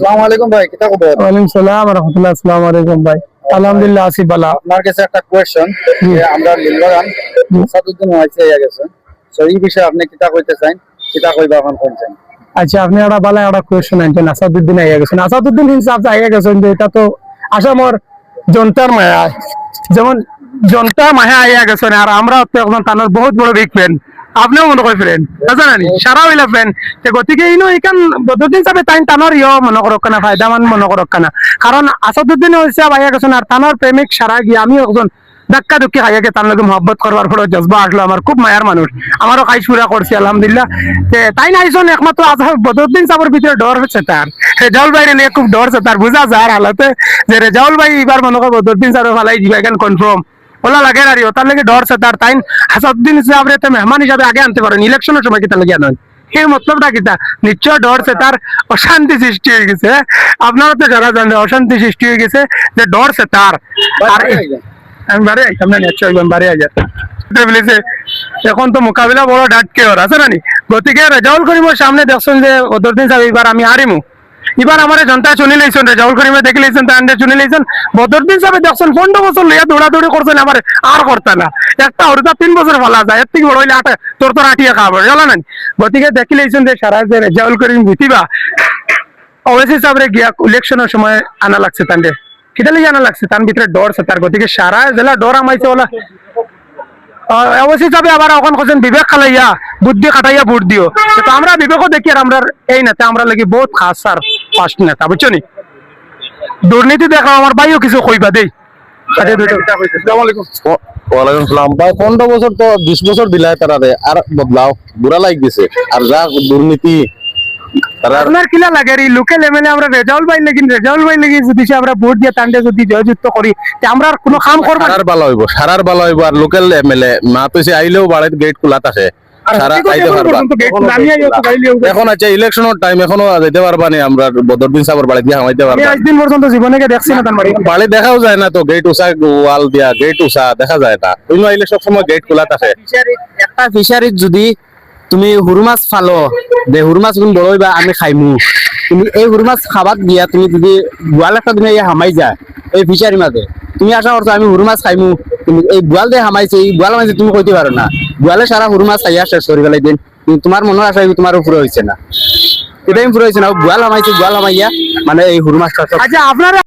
আসসালামু আলাইকুম ভাই, কিতা খবর? ওয়ালাইকুম সালাম ওয়া রাহমাতুল্লাহ। আসসালামু আলাইকুম ভাই, আলহামদুলিল্লাহ আছি বালা। আপনার কাছে একটা কোয়েশ্চন, যে আমরা নীলবাগান আসাদুদ্দিন হইছে ইয়া গেছে, সো এই বিষয়ে আপনি কিতা কইতে চান, কিতা কইবা এখন কোনছেন? আচ্ছা, আপনি একটা বালা একটা কোয়েশ্চন আনছেন। আসাদুদ্দিন আইয়া গেছেন, আসাদুদ্দিন হিসাব আইয়া গেছেন, যে এটা তো আসামর জনতার মায়া, যেমন জনতা মায়া আইয়া গেছেন। আর আমরা তো এখন তানোর বহুত বড় বিগ ফ্যান, আপনিও মনে করেন ফ্রেন্ড, জানেন সারা হইলা ফ্যান। গতিকে ইনো এখান বদরদিন সাহেব তাই তানোর মনে করক না, ফায়দামান মনে করক না। কারণ আসাদুদ্দিন হিসাব আইয়া গেছেন, আর তানোর প্রেমিক সারা গিয়ে আমি একজন ধাক্কা ধুক্কি খাইয়া গে তার লগে মহব্বত করবার পরে জজবা আসলো। আমার খুব মায়ার মানুষ, আমারও কাজ পুরা করছি আলহামদুলিল্লাহ। তাই না আইসন একমাত্র বদরুদ্দিন সাহেবের ভিতরে ডর হচ্ছে তার, রেজাউল ভাই নিয়ে খুব ডর আছে তার, বুঝা যার হালতে যে রেজাউল ভাই এবার মনে কর বদরুদ্দিন সাহেব ফালাই দিবা এখান কনফার্ম ওলা লাগে আর তার লাগে ডর আছে তার। তাই হাসাদুদ্দিন সাহেবের মেহমান হিসাবে আগে আনতে পারেন, ইলেকশনের সময় কিতা লাগে আনেন, এই মতলবটা কিতা, নিশ্চয় ডরছে তার, অশান্তি সৃষ্টি হয়ে গেছে। আপনারা তো যারা জানেন অশান্তি সৃষ্টি হয়ে গেছে, যে ডরছে তার। আর আমি বাড়ি আইতাম না, নিশ্চয় বাড়ি আইয়া বলেছে এখন তো মোকাবিলা বড় ডাটকে ওর আছে না নি। গতিকে রেজাউল করিমের সামনে দেখছেন যে বদরদিন সাহেব এবার আমি হারিমু, এবার আমার জনতা শুনি লাইছেন, রেজাউল করিমে দেখে লাইছেন, তান্ডে শুনি লাইছেন। বদরদিন সাহেব দেখছেন 15 বছর লইয়া দৌড়াদৌড়ি করছেন, আমার আর করতে না, একটা হরতা 3 বছর ফালা যায়, এর থেকে বড় হইলে তোর আটিয়া খাওয়া জানা নাই। গতিকে দেখি লাইছেন যে সারা যে রেজাউল করিম জিতিবা, ওয়েসি সাহেবের গিয়া ইলেকশনের সময় আনা লাগছে তান্ডে, কিটা লিয়ে আনা লাগছে তার ভিতরে ডর আছে তার। গতিকে সারা জেলা ডর আমাইছে ওলা অবশ্যই যাবে। আবার এখন কোন বিবেক খালাইয়া বুদ্ধি কাটাইয়া ভোট দিও, তো আমরা বিবেকও দেখি। আর আমরা এই নেতা আমরা লাগি বহুত খাস আর ফার্স্ট নেতা, বুঝছো নি। দুর্নীতি দেখা আমার ভাইও কিছু কইবা দেই। ওয়ালাইকুম সালাম ভাই। 15 বছর তো 20 বছর দিলাই তারা আর বদলাও বুড়া লাগ গেছে। আর যা দুর্নীতি আপনার কিলা লাগে এই লোকাল এমএলএ আমরা রেজাউল ভাই লাগি, রেজাউল ভাই লাগি যদি আমরা ভোট দিয়ে তান্ডে যদি জয়যুক্ত করি, আমরা আর কোনো কাম করব সারার ভালো হইব, সারার ভালো হইব। আর লোকাল এমএলএ মা তো আইলেও বাড়ির গেট খোলা থাকে, সারা আইতে পারবা। এখন আছে ইলেকশনের টাইম, এখনো যেতে পারবা নি আমরা বদরদিন সাহেবের বাড়ি দিয়ে হামাইতে পারবা। আজ দিন পর্যন্ত জীবনে দেখছি না তার বাড়ি, বাড়ি দেখাও যায় না তো, গেট উষা ওয়াল দিয়া গেট উষা দেখা যায় না। অন্য আইলে সবসময় গেট খোলা থাকে। একটা ফিশারিত যদি তুমি হুরু মাছ ফালো, যে হুরু মাছ কোন বড় হইবা আমি খাইমু, তুমি এই হুরু মাছ খাবাত দিয়া তুমি যদি গোয়াল একটা তুমি হামাই যায় এই ফিশারি মাঝে, তুমি আশা করছো আমি হুরু মাছ খাইমু, তুমি এই গোয়াল দিয়ে হামাইছে, এই গোয়াল মাঝে তুমি কইতে পারো না গোয়ালে সারা হুরু মাছ খাইয়া শেষ করে ফেলাই দিন। কিন্তু তোমার মনের আশা তোমার উপরে হয়েছে না, এটাই পুরো হয়েছে না, গোয়াল হামাইছে, গোয়াল হামাইয়া মানে এই হুরু মাছটা। আচ্ছা আপনারা